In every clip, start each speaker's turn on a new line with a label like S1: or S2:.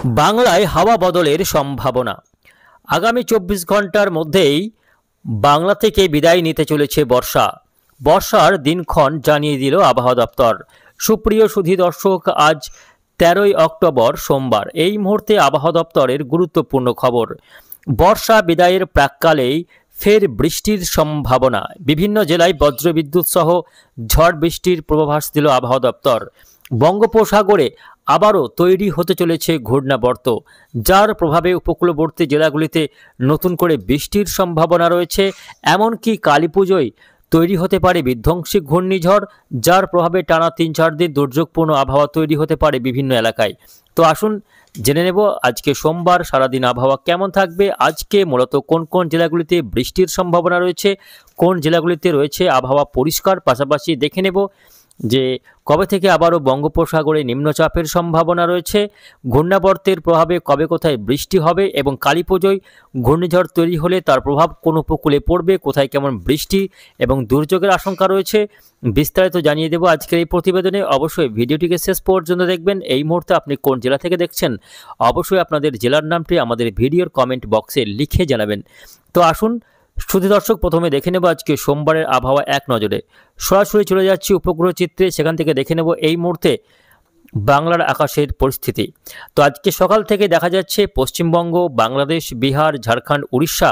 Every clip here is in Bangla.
S1: বাংলায় হাওয়া বদলের সম্ভাবনা। আগামী 24 ঘন্টার মধ্যেই বাংলা থেকে বিদায় নিতে চলেছে বর্ষা। বর্ষার দিনক্ষণ জানিয়ে দিল আবহাওয়া দপ্তর। সুপ্রিয় সুধী দর্শক, আজ 13ই অক্টোবর সোমবার। এই মুহূর্তে আবহাওয়া দপ্তরের গুরুত্বপূর্ণ খবর। বর্ষা বিদায়ের প্রাক্কালেই ফের বৃষ্টির সম্ভাবনা। বিভিন্ন জেলায় বজ্রবিদ্যুৎ সহ ঝড় বৃষ্টির পূর্বাভাস দিল আবহাওয়া দপ্তর। বঙ্গোপসাগরে আবারও তৈরি হতে চলেছে ঘূর্ণাবর্ত, যার প্রভাবে উপকূলবর্তী জেলাগুলিতে নতুন করে বৃষ্টির সম্ভাবনা রয়েছে। এমনকি কালী পুজোয় তৈরি হতে পারে বিধ্বংসী ঘূর্ণিঝড়, যার প্রভাবে টানা 3-4 দিন দুর্যোগপূর্ণ আবহাওয়া তৈরি হতে পারে বিভিন্ন এলাকায়। তো আসুন জেনে নেব আজকে সোমবার সারাদিন আবহাওয়া কেমন থাকবে। আজকে মূলত কোন কোন জেলাগুলিতে বৃষ্টির সম্ভাবনা রয়েছে, কোন জেলাগুলিতে রয়েছে আবহাওয়া পরিষ্কার। পাশাপাশি দেখে নেব যে কবে থেকে আবারও বঙ্গোপসাগরে নিম্নচাপের সম্ভাবনা রয়েছে, ঘূর্ণাবর্তের প্রভাবে কবে কোথায় বৃষ্টি হবে এবং কালী পুজোয় ঘূর্ণিঝড় তৈরি হলে তার প্রভাব কোন উপকূলে পড়বে, কোথায় কেমন বৃষ্টি এবং দুর্যোগের আশঙ্কা রয়েছে, বিস্তারিত জানিয়ে দেব আজকের এই প্রতিবেদনে। অবশ্যই ভিডিওটিকে শেষ পর্যন্ত দেখবেন। এই মুহূর্তে আপনি কোন জেলা থেকে দেখছেন অবশ্যই আপনাদের জেলার নামটি আমাদের ভিডিওর কমেন্ট বক্সে লিখে জানাবেন। তো আসুন সুধী দর্শক, প্রথমে দেখে নেব আজকে সোমবারের আবহাওয়া এক নজরে। সরাসরি চলে যাচ্ছি উপগ্রহ চিত্রে, সেখান থেকে দেখে নেব এই মুহূর্তে বাংলার আকাশের পরিস্থিতি। তো আজকে সকাল থেকে দেখা যাচ্ছে পশ্চিমবঙ্গ, বাংলাদেশ, বিহার, ঝাড়খণ্ড, উড়িষ্যা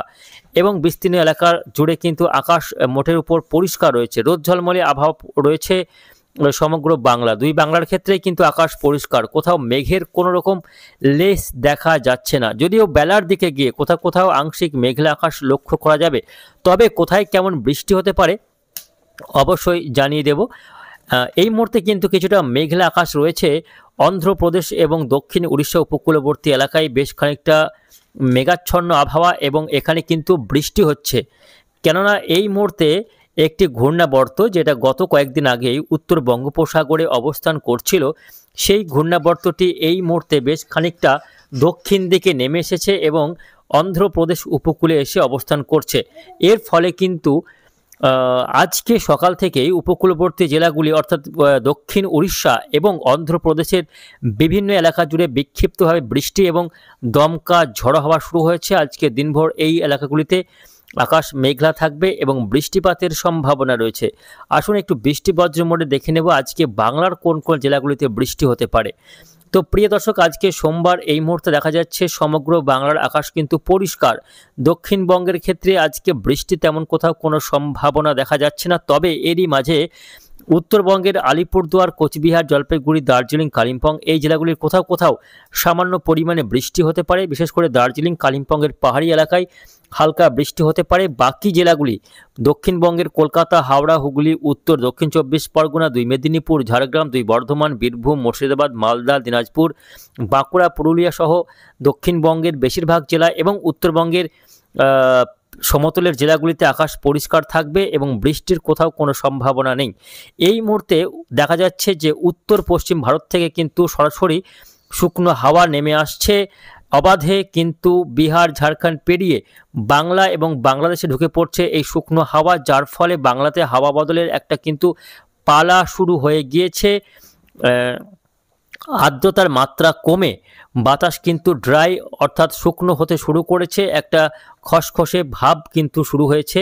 S1: এবং বিস্তীর্ণ এলাকার জুড়ে কিন্তু আকাশ মোটের উপর পরিষ্কার রয়েছে। রোদ ঝলমলে আবহাওয়া রয়েছে সমগ্র বাংলা। দুই বাংলার ক্ষেত্রেই কিন্তু আকাশ পরিষ্কার, কোথাও মেঘের কোনো রকম লেশ দেখা যাচ্ছে না। যদিও বেলার দিকে গিয়ে কোথাও কোথাও আংশিক মেঘলা আকাশ লক্ষ্য করা যাবে, তবে কোথায় কেমন বৃষ্টি হতে পারে অবশ্যই জানিয়ে দেব। এই মুহূর্তে কিন্তু কিছুটা মেঘলা আকাশ রয়েছে অন্ধ্রপ্রদেশ এবং দক্ষিণ উড়িষ্যা উপকূলবর্তী এলাকায়। বেশ খানিকটা মেঘাচ্ছন্ন আবহাওয়া এবং এখানে কিন্তু বৃষ্টি হচ্ছে, কেননা এই মুহূর্তে একটি ঘূর্ণাবর্ত, যেটা গত কয়েকদিন আগেই উত্তর বঙ্গোপসাগরে অবস্থান করছিল, সেই ঘূর্ণাবর্তটি এই মুহূর্তে বেশ খানিকটা দক্ষিণ দিকে নেমে এসেছে এবং অন্ধ্রপ্রদেশ উপকূলে এসে অবস্থান করছে। এর ফলে কিন্তু আজকে সকাল থেকেই উপকূলবর্তী জেলাগুলি অর্থাৎ দক্ষিণ উড়িষ্যা এবং অন্ধ্রপ্রদেশের বিভিন্ন এলাকা জুড়ে বিক্ষিপ্তভাবে বৃষ্টি এবং দমকা ঝড়ো হওয়া শুরু হয়েছে। আজকে দিনভর এই এলাকাগুলিতে আকাশ মেঘলা থাকবে এবং বৃষ্টিপাতের সম্ভাবনা রয়েছে। আসুন একটু বৃষ্টি বজ্র মোডে দেখে নেব আজকে বাংলার কোন কোন জেলাগুলিতে বৃষ্টি হতে পারে। তো প্রিয় দর্শক, আজকে সোমবার এই মুহূর্তে দেখা যাচ্ছে সমগ্র বাংলার আকাশ কিন্তু পরিষ্কার। দক্ষিণবঙ্গের ক্ষেত্রে আজকে বৃষ্টি তেমন কোথাও কোনো সম্ভাবনা দেখা যাচ্ছে না, তবে এরই মাঝে উত্তরবঙ্গের আলিপুরদুয়ার, কোচবিহার, জলপাইগুড়ি, দার্জিলিং, কালিম্পং এই জেলাগুলির কোথাও কোথাও সামান্য পরিমাণে বৃষ্টি হতে পারে। বিশেষ করে দার্জিলিং, কালিম্পংয়ের পাহাড়ি এলাকায় হালকা বৃষ্টি হতে পারে। বাকি জেলাগুলি দক্ষিণবঙ্গের কলকাতা, হাওড়া, হুগলি, উত্তর দক্ষিণ 24 পরগনা, 2 মেদিনীপুর, ঝাড়গ্রাম, 2 বর্ধমান, বীরভূম, মুর্শিদাবাদ, মালদা, দিনাজপুর, বাঁকুড়া, পুরুলিয়া সহ দক্ষিণবঙ্গের বেশিরভাগ জেলা এবং উত্তরবঙ্গের সমতলের জেলাগুলিতে আকাশ পরিষ্কার থাকবে এবং বৃষ্টির কোথাও কোনো সম্ভাবনা নেই। এই মুহূর্তে দেখা যাচ্ছে যে উত্তর পশ্চিম ভারত থেকে কিন্তু সরাসরি শুকনো হাওয়া নেমে আসছে অবাধে, কিন্তু বিহার, ঝাড়খণ্ড পেরিয়ে বাংলা এবং বাংলাদেশে ঢুকে পড়ছে এই শুকনো হাওয়া, যার ফলে বাংলাতে হাওয়া বদলের একটা কিন্তু পালা শুরু হয়ে গিয়েছে। আর্দ্রতার মাত্রা কমে বাতাস কিন্তু ড্রাই অর্থাৎ শুকনো হতে শুরু করেছে। একটা খসখসে ভাব কিন্তু শুরু হয়েছে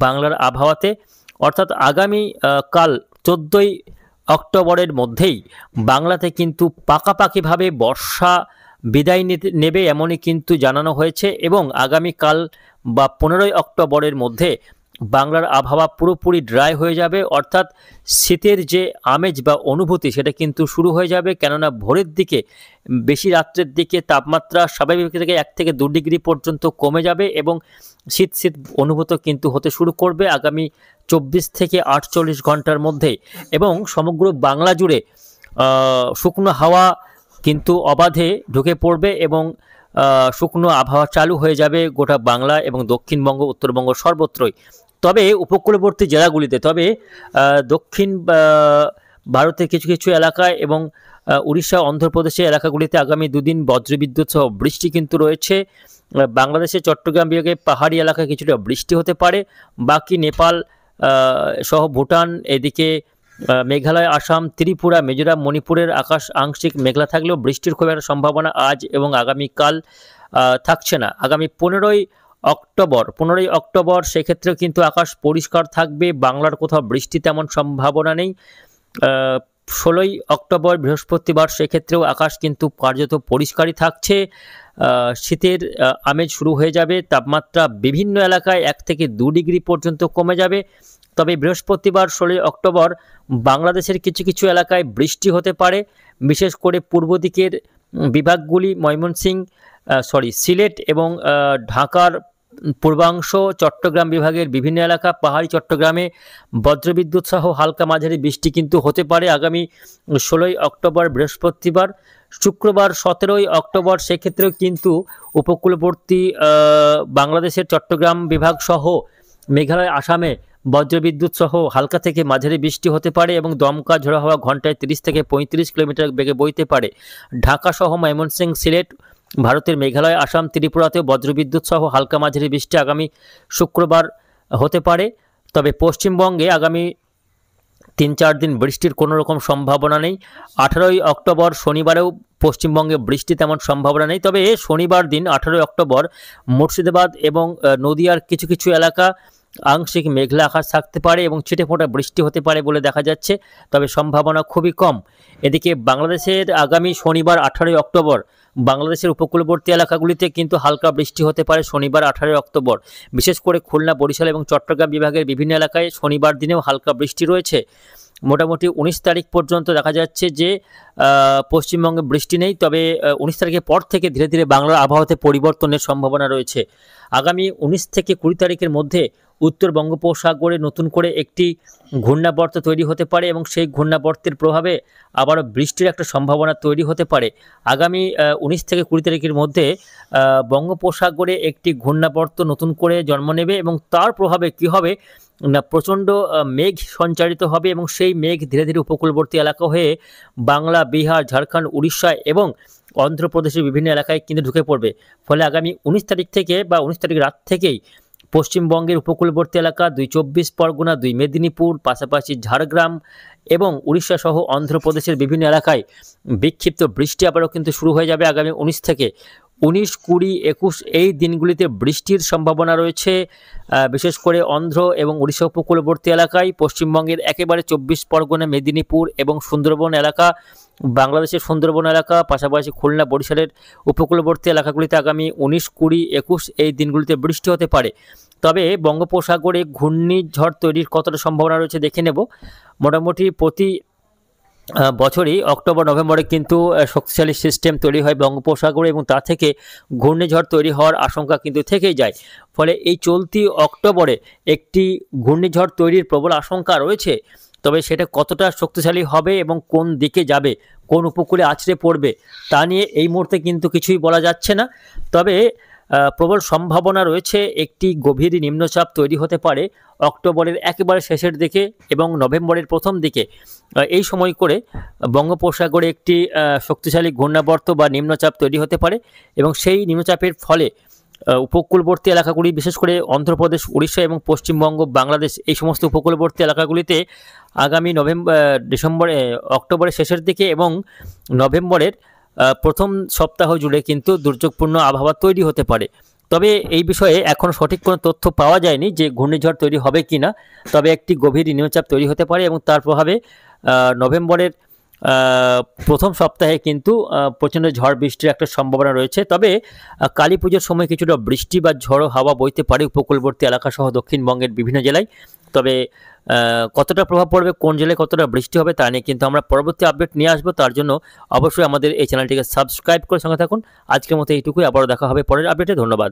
S1: বাংলার আবহাওয়াতে। অর্থাৎ আগামী কাল 14ই অক্টোবরের মধ্যেই বাংলাতে কিন্তু পাকাপাকিভাবে বর্ষা বিদায় নেবে এমনই কিন্তু জানানো হয়েছে এবং আগামীকাল বা 15ই অক্টোবরের মধ্যে বাংলার আবহাওয়া পুরোপুরি ড্রাই হয়ে যাবে। অর্থাৎ শীতের যে আমেজ বা অনুভূতি সেটা কিন্তু শুরু হয়ে যাবে, কেননা ভোরের দিকে বেশি রাত্রের দিকে তাপমাত্রা স্বাভাবিক থেকে 1 থেকে 2 ডিগ্রি পর্যন্ত কমে যাবে এবং শীত শীত অনুভূত কিন্তু হতে শুরু করবে আগামী 24 থেকে 48 ঘন্টার মধ্যে। এবং সমগ্র বাংলা জুড়ে শুকনো হাওয়া কিন্তু অবাধে ঢুকে পড়বে এবং শুকনো আবহাওয়া চালু হয়ে যাবে গোটা বাংলা এবং দক্ষিণবঙ্গ, উত্তরবঙ্গ সর্বত্রই। তবে উপকূলবর্তী জেলাগুলিতে, তবে দক্ষিণ ভারতের কিছু কিছু এলাকায় এবং উড়িষ্যা, অন্ধ্রপ্রদেশের এলাকাগুলিতে আগামী 2 দিন বজ্রবিদ্যুৎ সহ বৃষ্টি কিন্তু রয়েছে। বাংলাদেশের চট্টগ্রাম বিভাগে পাহাড়ি এলাকায় কিছুটা বৃষ্টি হতে পারে। বাকি নেপাল সহ ভুটান, এদিকে মেঘালয়, আসাম, ত্রিপুরা, মিজোরাম, মণিপুরের আকাশ আংশিক মেঘলা থাকলেও বৃষ্টির খুব একটা সম্ভাবনা আজ এবং আগামীকাল থাকছে না। আগামী 15ই অক্টোবর সেক্ষেত্রেও কিন্তু আকাশ পরিষ্কার থাকবে, বাংলার কোথাও বৃষ্টি তেমন সম্ভাবনা নেই। 16ই অক্টোবর বৃহস্পতিবার সেক্ষেত্রেও আকাশ কিন্তু কার্যত পরিষ্কারই থাকছে। শীতের আমেজ শুরু হয়ে যাবে, তাপমাত্রা বিভিন্ন এলাকায় 1 থেকে 2 ডিগ্রি পর্যন্ত কমে যাবে। তবে বৃহস্পতিবার 16ই অক্টোবর বাংলাদেশের কিছু কিছু এলাকায় বৃষ্টি হতে পারে, বিশেষ করে পূর্ব দিকের বিভাগগুলি সিলেট এবং ঢাকার পূর্বাংশ, চট্টগ্রাম বিভাগের বিভিন্ন এলাকা, পাহাড়ি চট্টগ্রামে বজ্রবিদ্যুৎ সহ হালকা মাঝারি বৃষ্টি কিন্তু হতে পারে আগামী 16ই অক্টোবর বৃহস্পতিবার। শুক্রবার 17ই অক্টোবর সেক্ষেত্রেও কিন্তু উপকূলবর্তী বাংলাদেশের চট্টগ্রাম বিভাগ সহ মেঘালয়, আসামে বজ্রবিদ্যুৎ সহ হালকা থেকে মাঝারি বৃষ্টি হতে পারে এবং দমকা ঝোড়ো হাওয়া ঘন্টায় 30 থেকে 35 কিলোমিটার বেগে বইতে পারে। ঢাকা সহ ময়মনসিংহ, সিলেট, ভারতের মেঘালয়, আসাম, ত্রিপুরাতেও বজ্রবিদ্যুৎ সহ হালকা মাঝারি বৃষ্টি আগামী শুক্রবার হতে পারে। তবে পশ্চিমবঙ্গে আগামী 3-4 দিন বৃষ্টির কোনো রকম সম্ভাবনা নেই। 18ই অক্টোবর শনিবারেও পশ্চিমবঙ্গে বৃষ্টি তেমন সম্ভাবনা নেই। তবে শনিবার দিন 18ই অক্টোবর মুর্শিদাবাদ এবং নদিয়ার কিছু কিছু এলাকা আংশিক মেঘলা আকাশ থাকতে পারে এবং ছিটেফোঁটা বৃষ্টি হতে পারে বলে দেখা যাচ্ছে, তবে সম্ভাবনা খুবই কম। এদিকে বাংলাদেশের আগামী শনিবার 18ই অক্টোবর বাংলাদেশের উপকূলবর্তী এলাকাগুলিতে কিন্তু হালকা বৃষ্টি হতে পারে শনিবার 18ই অক্টোবর। বিশেষ করে খুলনা, বরিশাল এবং চট্টগ্রাম বিভাগের বিভিন্ন এলাকায় শনিবার দিনেও হালকা বৃষ্টি রয়েছে। মোটামুটি 19 তারিখ পর্যন্ত দেখা যাচ্ছে যে পশ্চিমবঙ্গে বৃষ্টি নেই। তবে 19 তারিখের পর থেকে ধীরে ধীরে বাংলার আবহাওয়াতে পরিবর্তনের সম্ভাবনা রয়েছে। আগামী 19 থেকে 20 তারিখের মধ্যে উত্তর বঙ্গোপসাগরে নতুন করে একটি ঘূর্ণাবর্ত তৈরি হতে পারে এবং সেই ঘূর্ণাবর্তের প্রভাবে আবারও বৃষ্টির একটা সম্ভাবনা তৈরি হতে পারে। আগামী 19 থেকে 20 তারিখের মধ্যে বঙ্গোপসাগরে একটি ঘূর্ণাবর্ত নতুন করে জন্ম নেবে এবং তার প্রভাবে কী হবে না, প্রচণ্ড মেঘ সঞ্চারিত হবে এবং সেই মেঘ ধীরে ধীরে উপকূলবর্তী এলাকা হয়ে বাংলা, বিহার, ঝাড়খণ্ড, উড়িষ্যা এবং অন্ধ্রপ্রদেশের বিভিন্ন এলাকায় কিন্তু ঢুকে পড়বে। ফলে আগামী 19 তারিখ থেকে বা 19 তারিখ রাত থেকেই পশ্চিমবঙ্গের উপকূলবর্তী এলাকা, 2 24 পরগনা, 2 মেদিনীপুর, পাশাপাশি ঝাড়গ্রাম এবং উড়িষ্যা সহ অন্ধ্রপ্রদেশের বিভিন্ন এলাকায় বিক্ষিপ্ত বৃষ্টি আবারও কিন্তু শুরু হয়ে যাবে আগামী 19 থেকে। 19, 20, 21 এই দিনগুলিতে বৃষ্টির সম্ভাবনা রয়েছে, বিশেষ করে অন্ধ্র এবং উড়িষ্যা উপকূলবর্তী এলাকায়, পশ্চিমবঙ্গের একেবারে 24 পরগনা, মেদিনীপুর এবং সুন্দরবন এলাকা, বাংলাদেশের সুন্দরবন এলাকা, পাশাপাশি খুলনা, বরিশালের উপকূলবর্তী এলাকাগুলিতে আগামী 19, 20, 21 এই দিনগুলিতে বৃষ্টি হতে পারে। তবে বঙ্গোপসাগরে ঘূর্ণিঝড় তৈরির কতটা সম্ভাবনা রয়েছে দেখে নেব। মোটামুটি প্রতি বছরই অক্টোবর নভেম্বরে কিন্তু শক্তিশালী সিস্টেম তৈরি হয় বঙ্গোপসাগরে এবং তা থেকে ঘূর্ণিঝড় তৈরি হওয়ার আশঙ্কা কিন্তু থেকেই যায়। ফলে এই চলতি অক্টোবরে একটি ঘূর্ণিঝড় তৈরির প্রবল আশঙ্কা রয়েছে। তবে সেটা কতটা শক্তিশালী হবে এবং কোন দিকে যাবে, কোন উপকূলে আছড়ে পড়বে তা নিয়ে এই মুহূর্তে কিন্তু কিছুই বলা যাচ্ছে না। তবে প্রবল সম্ভাবনা রয়েছে একটি গভীর নিম্নচাপ তৈরি হতে পারে অক্টোবরের একেবারে শেষের দিকে এবং নভেম্বরের প্রথম দিকে। এই সময় করে বঙ্গোপসাগরে একটি শক্তিশালী ঘূর্ণাবর্ত বা নিম্নচাপ তৈরি হতে পারে এবং সেই নিম্নচাপের ফলে উপকূলবর্তী এলাকাগুলি, বিশেষ করে অন্ধ্রপ্রদেশ, উড়িষ্যা এবং পশ্চিমবঙ্গ, বাংলাদেশ এই সমস্ত উপকূলবর্তী এলাকাগুলিতে আগামী অক্টোবরের শেষের দিকে এবং নভেম্বরের প্রথম সপ্তাহ জুড়ে কিন্তু দুর্যোগপূর্ণ আবহাওয়া তৈরি হতে পারে। তবে এই বিষয়ে এখন সঠিক কোনো তথ্য পাওয়া যায়নি যে ঘূর্ণিঝড় তৈরি হবে কি না। তবে একটি গভীর নিম্নচাপ তৈরি হতে পারে এবং তার প্রভাবে নভেম্বরের প্রথম সপ্তাহে কিন্তু প্রচণ্ড ঝড় বৃষ্টির একটা সম্ভাবনা রয়েছে। তবে কালী পুজোর সময় কিছুটা বৃষ্টি বা ঝড়ো হাওয়া বইতে পারে উপকূলবর্তী এলাকা সহ দক্ষিণবঙ্গের বিভিন্ন জেলায়। তবে কতটা প্রভাব পড়বে, কোন জেলায় কতটা বৃষ্টি হবে তা নিয়ে কিন্তু আমরা পরবর্তী আপডেট নিয়ে আসবো। তার জন্য অবশ্যই আমাদের এই চ্যানেলটিকে সাবস্ক্রাইব করে সঙ্গে থাকুন। আজকের মতো এইটুকুই, আবারও দেখা হবে পরের আপডেটে। ধন্যবাদ।